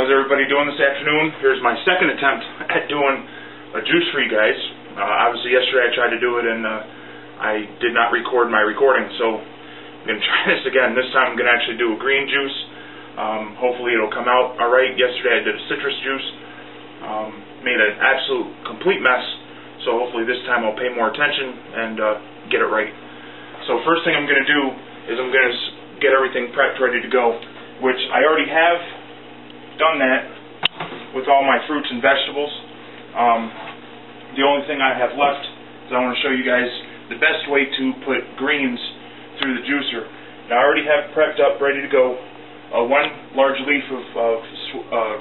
How's everybody doing this afternoon? Here's my second attempt at doing a juice for you guys. Obviously yesterday I tried to do it and I did not record my recording, so I'm going to try this again. This time I'm going to actually do a green juice. Hopefully it'll come out alright. Yesterday I did a citrus juice. Made an absolute complete mess, so hopefully this time I'll pay more attention and get it right. So first thing I'm going to do is I'm going to get everything prepped, ready to go, which I already have done that with all my fruits and vegetables. The only thing I have left is I want to show you guys the best way to put greens through the juicer. Now I already have prepped up, ready to go, one large leaf of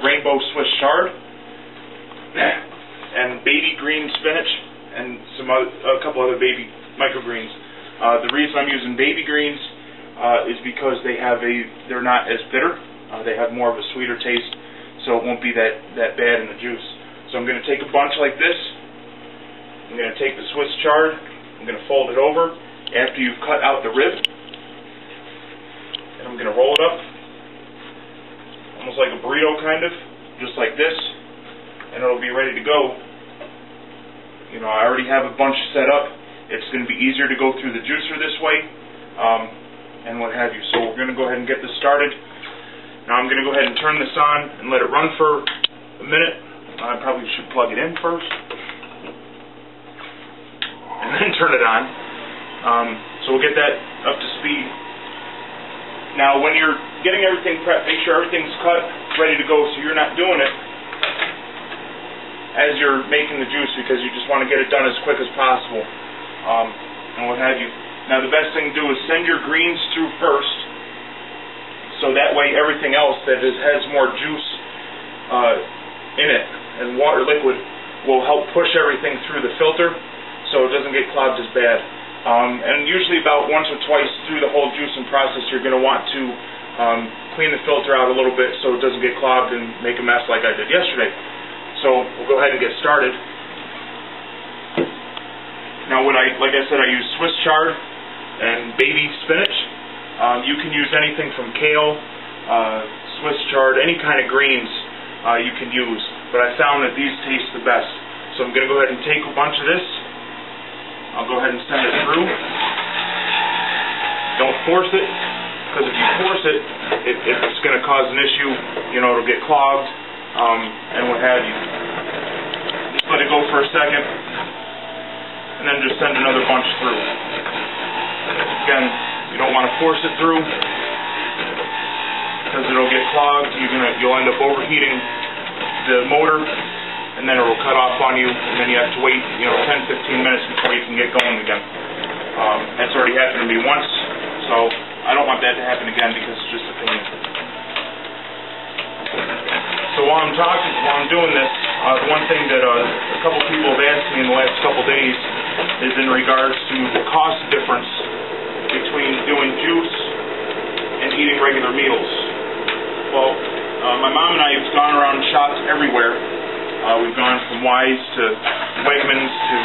rainbow Swiss chard and baby green spinach and a couple other baby microgreens. The reason I'm using baby greens is because they're not as bitter. They have more of a sweeter taste, so it won't be that bad in the juice. So I'm going to take a bunch like this. I'm going to take the Swiss chard. I'm going to fold it over after you've cut out the rib, and I'm going to roll it up, almost like a burrito kind of, just like this, and it'll be ready to go. You know, I already have a bunch set up. It's going to be easier to go through the juicer this way, and what have you. So we're going to go ahead and get this started. Now I'm going to go ahead and turn this on and let it run for a minute. I probably should plug it in first, and then turn it on. So we'll get that up to speed. Now when you're getting everything prepped, make sure everything's cut, ready to go, so you're not doing it as you're making the juice, because you just want to get it done as quick as possible, and what have you. Now the best thing to do is send your greens through first, so that way everything else that has more juice in it and water liquid will help push everything through the filter so it doesn't get clogged as bad. And usually about once or twice through the whole juicing process you're going to want to clean the filter out a little bit so it doesn't get clogged and make a mess like I did yesterday. So we'll go ahead and get started. Now like I said, I use Swiss chard and baby spinach. You can use anything from kale, Swiss chard, any kind of greens you can use, but I found that these taste the best. So I'm going to go ahead and take a bunch of this. I'll go ahead and send it through. Don't force it, because if you force it, it's going to cause an issue. You know, it'll get clogged and what have you. Just let it go for a second, and then just send another bunch through. Again, you don't want to force it through, because it'll get clogged. You'll end up overheating the motor, and then it'll cut off on you, and then you have to wait 10-15 minutes before you can get going again. That's already happened to me once, so I don't want that to happen again, because it's just a pain. So while I'm doing this, the one thing that a couple people have asked me in the last couple days is in regards to the cost difference between doing juice and eating regular meals. Well, my mom and I have gone around and shopped everywhere. We've gone from Wise to Wegmans to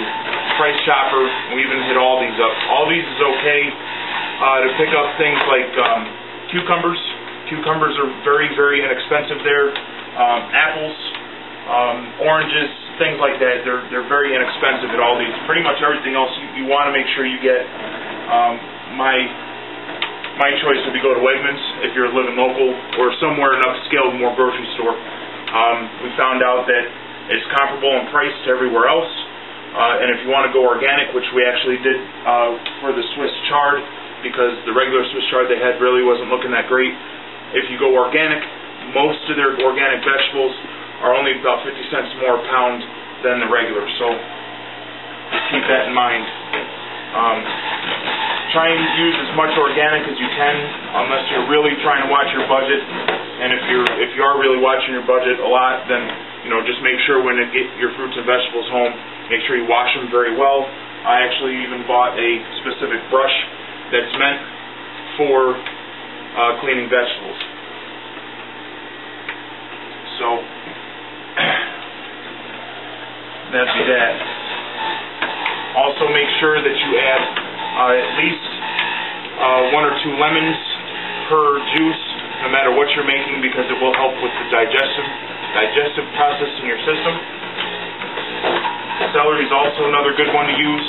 Price Chopper. We even hit Aldi's up. Aldi's is okay to pick up things like cucumbers. Cucumbers are very, very inexpensive there. Apples, oranges, things like that. They're very inexpensive at Aldi's. Pretty much everything else you want to make sure you get. My choice would be go to Wegmans if you're living local, or somewhere an upscale, more grocery store. We found out that it's comparable in price to everywhere else, and if you want to go organic, which we actually did for the Swiss chard, because the regular Swiss chard they had really wasn't looking that great. If you go organic, most of their organic vegetables are only about 50 cents more a pound than the regular, so just keep that in mind. Try and use as much organic as you can, unless you're really trying to watch your budget. And if you are really watching your budget a lot, then just make sure when you get your fruits and vegetables home, make sure you wash them very well. I actually even bought a specific brush that's meant for cleaning vegetables. So that's that. Also make sure that you add at least 1 or 2 lemons per juice, no matter what you're making, because it will help with the digestive process in your system. Celery is also another good one to use.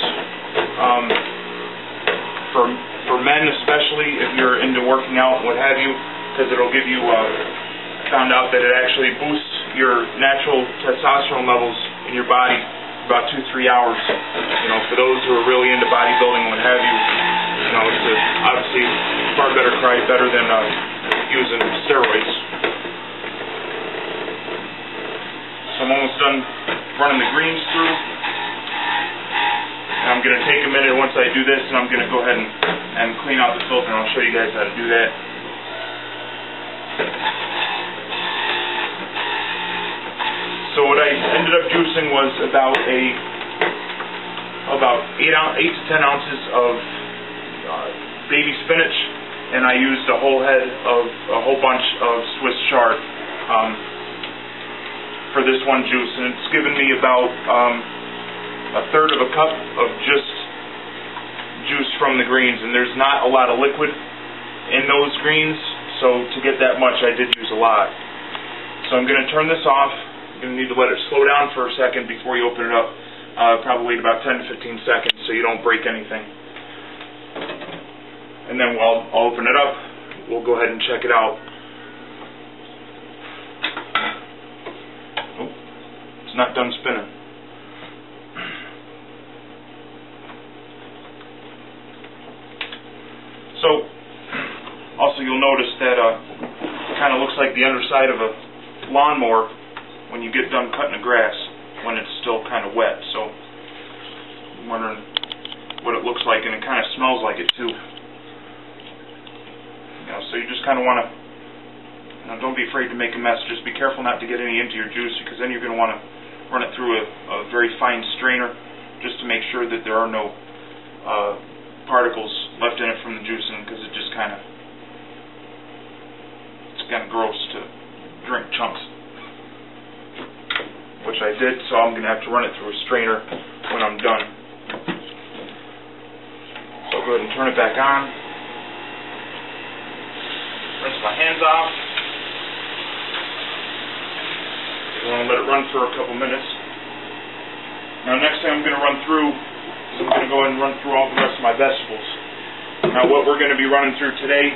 For men especially, if you're into working out and what have you, because it'll give you, I found out that it actually boosts your natural testosterone levels in your body about 2-3 hours. You know, for those who are really into bodybuilding and what have you, you know, it's obviously far better than using steroids. So I'm almost done running the greens through. And I'm going to take a minute once I do this, and I'm going to go ahead and clean out the filter, and I'll show you guys how to do that. So what I ended up juicing was about 8 to 10 ounces of baby spinach, and I used a whole bunch of Swiss chard for this one juice, and it's given me about 1/3 of a cup of just juice from the greens, and there's not a lot of liquid in those greens, so to get that much I did use a lot. So I'm going to turn this off. You're going to need to let it slow down for a second before you open it up. Probably wait about 10 to 15 seconds so you don't break anything. And then I'll open it up. We'll go ahead and check it out. Oh, it's not done spinning. So, also you'll notice that it kind of looks like the underside of a lawnmower when you get done cutting the grass, when it's still kind of wet. So, I'm wondering what it looks like, and it kind of smells like it too. You know, so you just kind of want to, you know, don't be afraid to make a mess. Just be careful not to get any into your juice, because then you're going to want to run it through a very fine strainer just to make sure that there are no particles left in it from the juicing, because it's kind of gross to drink chunks, which I did, so I'm going to have to run it through a strainer when I'm done. So I'll go ahead and turn it back on, rinse my hands off. I want to let it run for a couple minutes. Now next thing I'm going to run through is I'm going to go ahead and run through all the rest of my vegetables. Now what we're going to be running through today,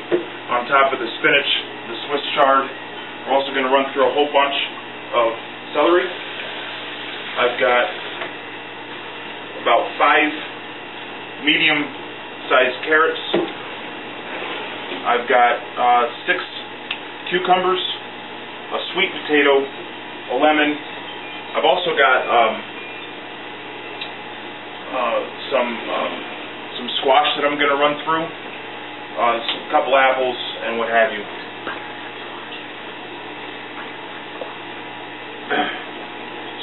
on top of the spinach, the Swiss chard, we're also going to run through a whole bunch of celery. I've got about 5 medium-sized carrots. I've got 6 cucumbers, a sweet potato, a lemon. I've also got some squash that I'm going to run through, a couple apples, and what have you.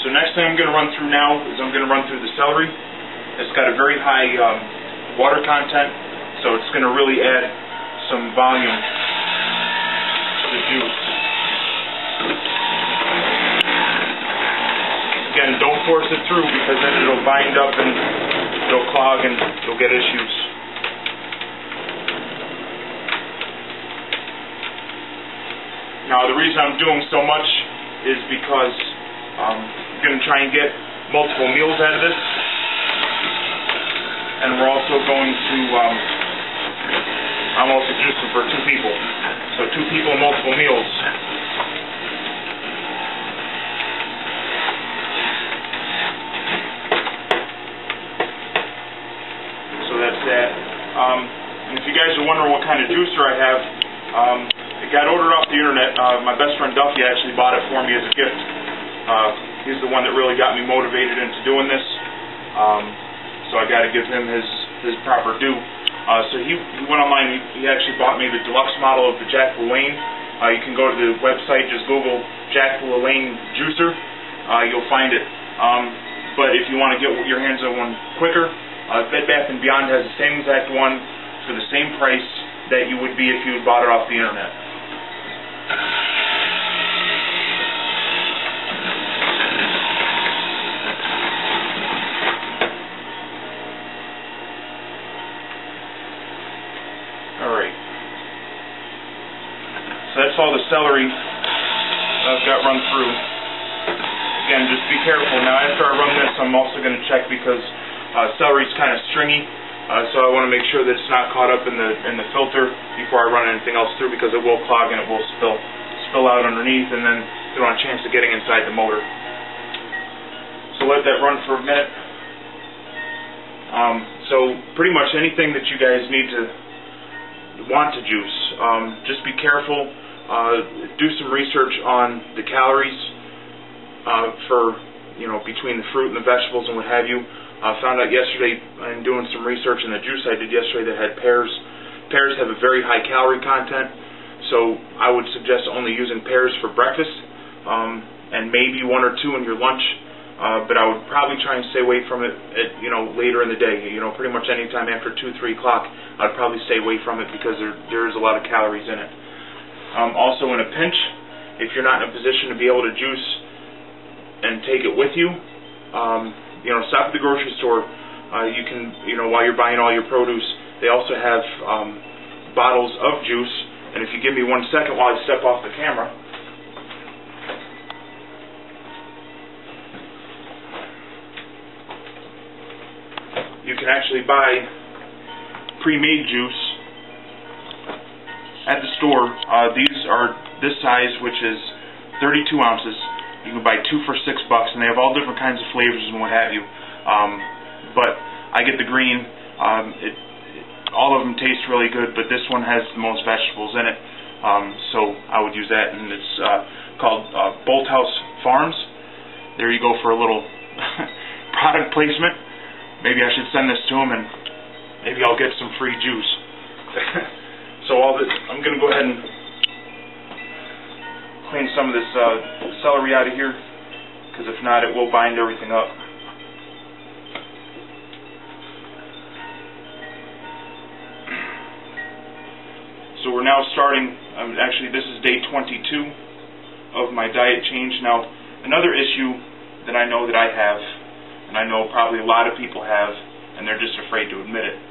So next thing I'm going to run through now is I'm going to run through the celery. It's got a very high water content, so it's going to really add some volume to the juice. Again, don't force it through, because then it'll bind up and it'll clog and you'll get issues. Now the reason I'm doing so much is because I'm going to try and get multiple meals out of this, and we're also going to, I'm also juicing for 2 people, so 2 people, multiple meals. So that's that. And if you guys are wondering what kind of juicer I have, it got ordered off the internet. My best friend Duffy actually bought it for me as a gift. He's the one that really got me motivated into doing this. So I got to give him his proper due. So he went online. He actually bought me the deluxe model of the Jack LaLanne. You can go to the website, just Google Jack LaLanne juicer. You'll find it. But if you want to get your hands on one quicker, Bed Bath & Beyond has the same exact one for the same price that you would be if you had bought it off the internet. Alright. So that's all the celery I've got run through. Again, just be careful. Now after I run this, I'm also going to check because celery's kind of stringy, so I want to make sure that it's not caught up in the filter before I run anything else through, because it will clog and it will spill out underneath, and then you don't have a chance of getting inside the motor. So let that run for a minute. So pretty much anything that you guys need to want to juice, just be careful. Do some research on the calories for, between the fruit and the vegetables and what have you. I found out yesterday in doing some research in the juice I did yesterday that had pears. Pears have a very high calorie content, so I would suggest only using pears for breakfast, and maybe one or two in your lunch. But I would probably try and stay away from it at, later in the day. Pretty much any time after 2, 3 o'clock, I'd probably stay away from it because there is a lot of calories in it. Also, in a pinch, if you're not in a position to be able to juice and take it with you, stop at the grocery store. You can, while you're buying all your produce, they also have bottles of juice. And if you give me 1 second while I step off the camera. You can actually buy pre-made juice at the store. These are this size, which is 32 ounces. You can buy 2 for $6, and they have all different kinds of flavors and what have you. But I get the green. All of them taste really good, but this one has the most vegetables in it. So I would use that, and it's called Bolthouse Farms. There you go for a little product placement. Maybe I should send this to them, and maybe I'll get some free juice. So I'm going to go ahead and clean some of this celery out of here, because if not, it will bind everything up. So we're now starting, actually this is day 22 of my diet change. Now, another issue that I know that I have, and I know probably a lot of people have, and they're just afraid to admit it.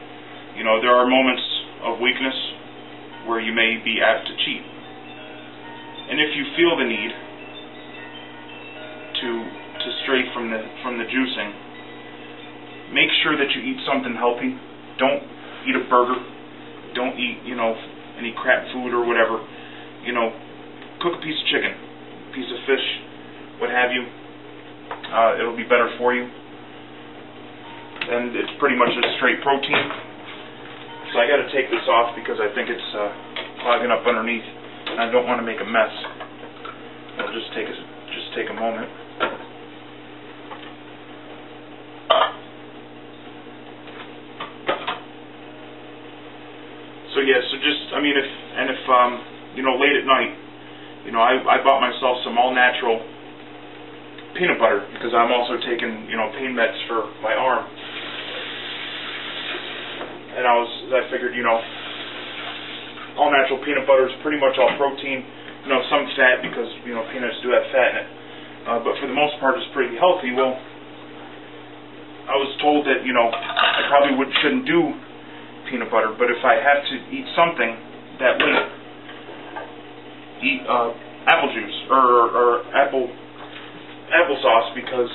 There are moments of weakness where you may be apt to cheat. And if you feel the need to stray from the juicing, make sure that you eat something healthy. Don't eat a burger. Don't eat, any crap food or whatever. Cook a piece of chicken, a piece of fish, what have you. It'll be better for you. And it's pretty much just straight protein. So I got to take this off because I think it's clogging up underneath, and I don't want to make a mess. I'll just take a moment. So yeah, if late at night, I bought myself some all-natural peanut butter because I'm also taking, pain meds for my arm. And I figured, all natural peanut butter is pretty much all protein, some fat because, peanuts do have fat in it. But for the most part, it's pretty healthy. Well, I was told that, I probably shouldn't do peanut butter, but if I have to eat something that late, eat apple juice or applesauce, because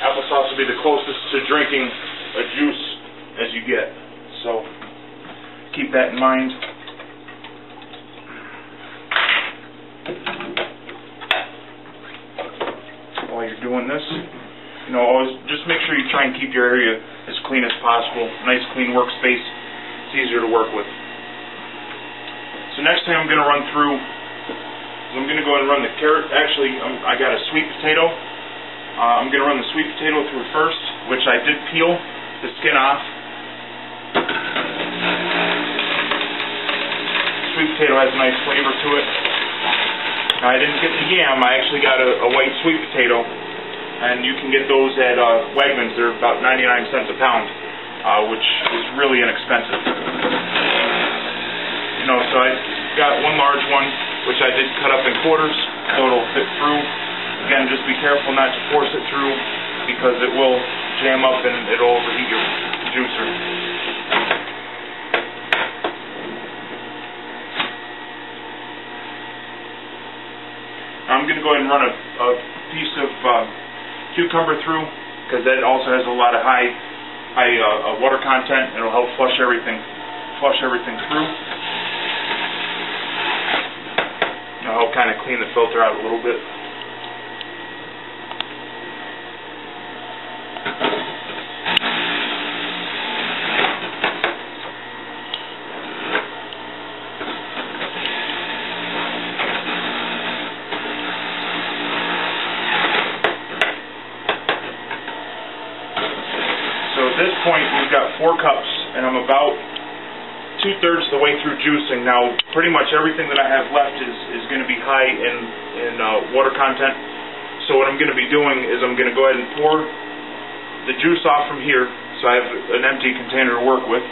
applesauce will be the closest to drinking a juice as you get. So keep that in mind. While you're doing this, always just make sure you try and keep your area as clean as possible. Nice clean workspace. It's easier to work with. So next thing I'm going to run through is I'm going to go ahead and run the carrot. Actually, I got a sweet potato. I'm going to run the sweet potato through first, which I did peel the skin off. Sweet potato has a nice flavor to it. Now, I didn't get the yam. I actually got a white sweet potato, and you can get those at Wegmans. They're about 99 cents a pound, which is really inexpensive. So I got one large one, which I did cut up in quarters, so it'll fit through. Again, just be careful not to force it through, because it will jam up and it'll overheat your juicer. I'm going to go ahead and run a piece of cucumber through, because that also has a lot of high water content. It'll help flush everything through. It'll help kind of clean the filter out a little bit. At this point, we've got 4 cups, and I'm about 2/3 the way through juicing. Now, pretty much everything that I have left is going to be high in water content. So what I'm going to be doing is I'm going to go ahead and pour the juice off from here, so I have an empty container to work with.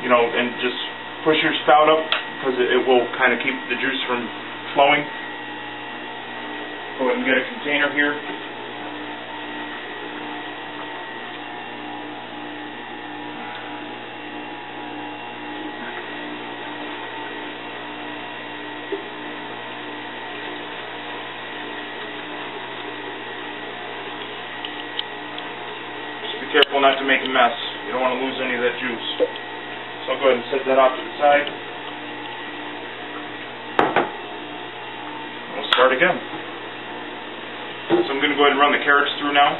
You know, and just push your spout up, because it will kind of keep the juice from flowing. Go ahead and get a container here. Be careful not to make a mess. You don't want to lose any of that juice. So I'll go ahead and set that off to the side. We'll start again. So I'm going to go ahead and run the carrots through now.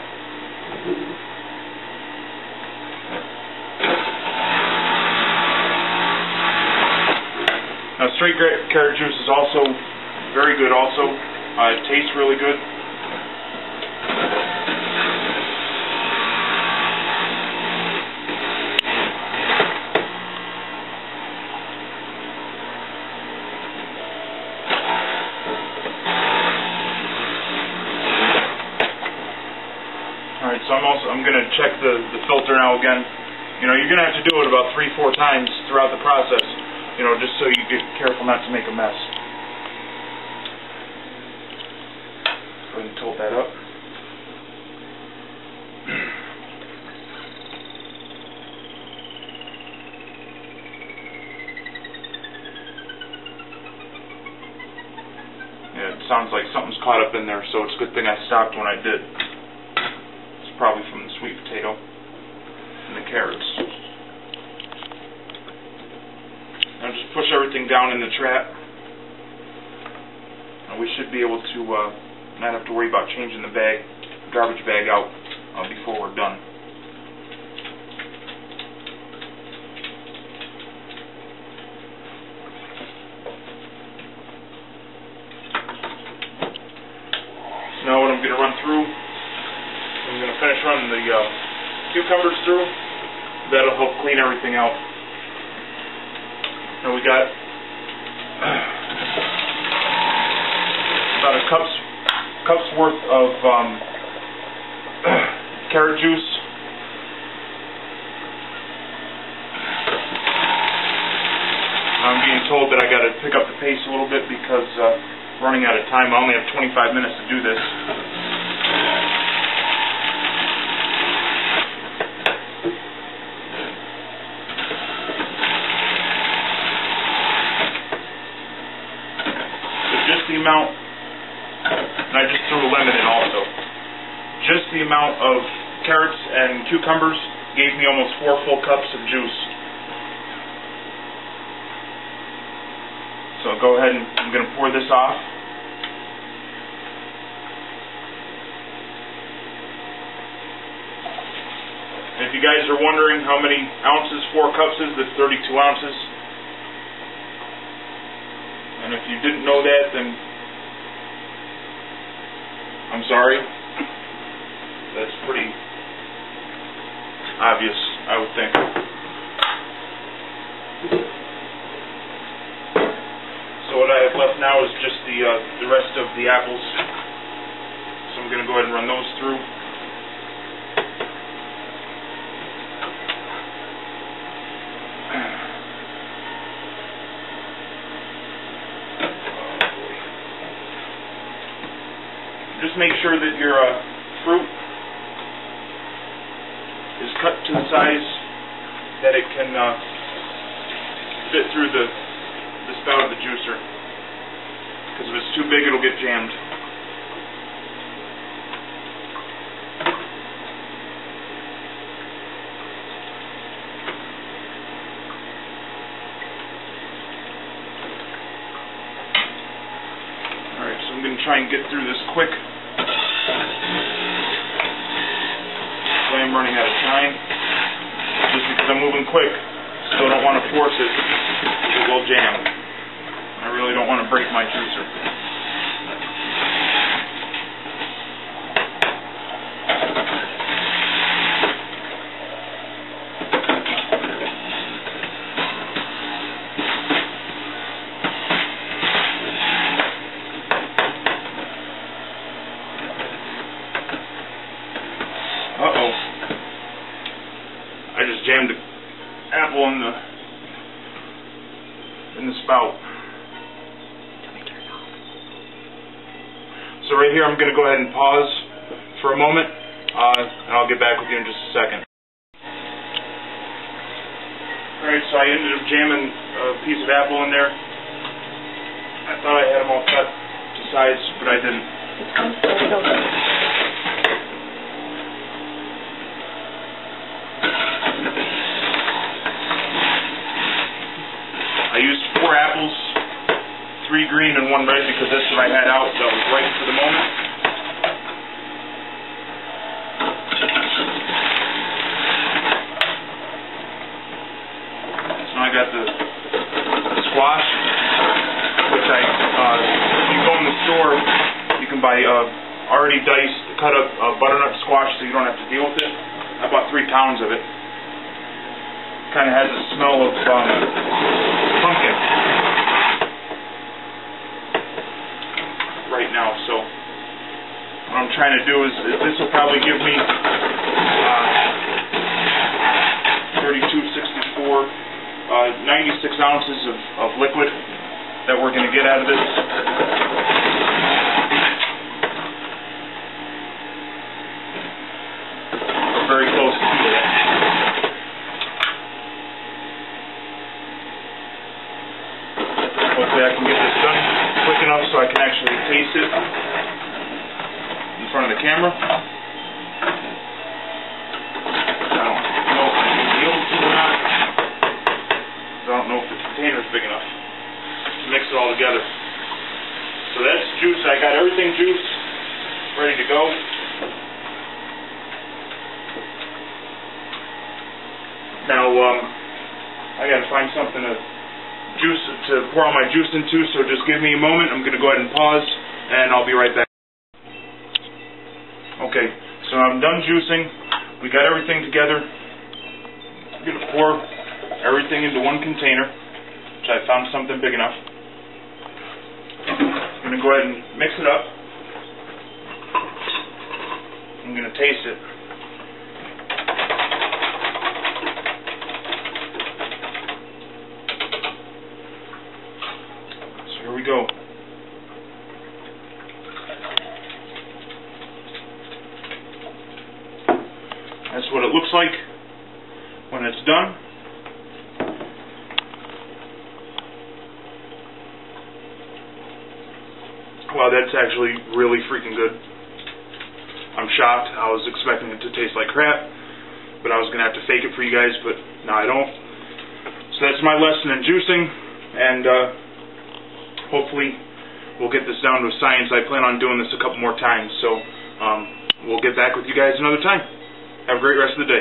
Now straight carrot juice is also very good also. It tastes really good. Alright, so I'm going to check the filter now again. You know, you're going to have to do it about 3-4 times throughout the process, you know, just so you get careful not to make a mess. Go ahead and tilt that up. Yeah, it sounds like something's caught up in there, so it's a good thing I stopped when I did. Probably from the sweet potato and the carrots. Now just push everything down in the trap. And we should be able to not have to worry about changing the garbage bag out before we're done. So now what I'm going to run through, I'm going to finish running the cucumbers through. That'll help clean everything out. Now we got about a cup's worth of carrot juice. I'm being told that I got to pick up the pace a little bit because running out of time. I only have 25 minutes to do this. The amount, and I just threw a lemon in also, just the amount of carrots and cucumbers gave me almost 4 full cups of juice. So I'll go ahead and I'm going to pour this off. And if you guys are wondering how many ounces 4 cups is, that's 32 ounces. And if you didn't know that, then I'm sorry. That's pretty obvious, I would think. So what I have left now is just the rest of the apples. So I'm going to go ahead and run those through. Just make sure that your fruit is cut to the size that it can fit through the spout of the juicer. Because if it's too big, it'll get jammed. try and get through this quick. So I'm running out of time. Just because I'm moving quick. Still don't want to force it. It will jam. I really don't want to break my juicer. Uh-oh. I just jammed an apple in the spout. So right here I'm going to go ahead and pause for a moment, and I'll get back with you in just a second. Alright, so I ended up jamming a piece of apple in there. I thought I had them all cut to size, but I didn't. I used 4 apples, 3 green and 1 red because that's what I had out that was right for the moment. So now I got the squash, which if you go in the store, you can buy already diced, cut up butternut squash so you don't have to deal with it. I bought 3 pounds of it. Kind of has a smell of pumpkin right now, so what I'm trying to do is this will probably give me 32, 64, 96 ounces of liquid that we're going to get out of this. We're very close to that. Hopefully I can get this done quick enough so I can actually taste it in front of the camera. I don't know if I can be able to or not. I don't know if the container is big enough to mix it all together. So that's juice. I got everything juiced, ready to go. Now I got to find something to pour all my juice into, so just give me a moment. I'm going to go ahead and pause, and I'll be right back. Okay, so I'm done juicing. We got everything together. I'm going to pour everything into one container, which I found something big enough. I'm going to go ahead and mix it up. I'm going to taste it. Here we go. That's what it looks like when it's done. Wow, that's actually really freaking good. I'm shocked. I was expecting it to taste like crap, but I was going to have to fake it for you guys, but no, I don't. So that's my lesson in juicing, and hopefully we'll get this down to a science. I plan on doing this a couple more times, so we'll get back with you guys another time. Have a great rest of the day.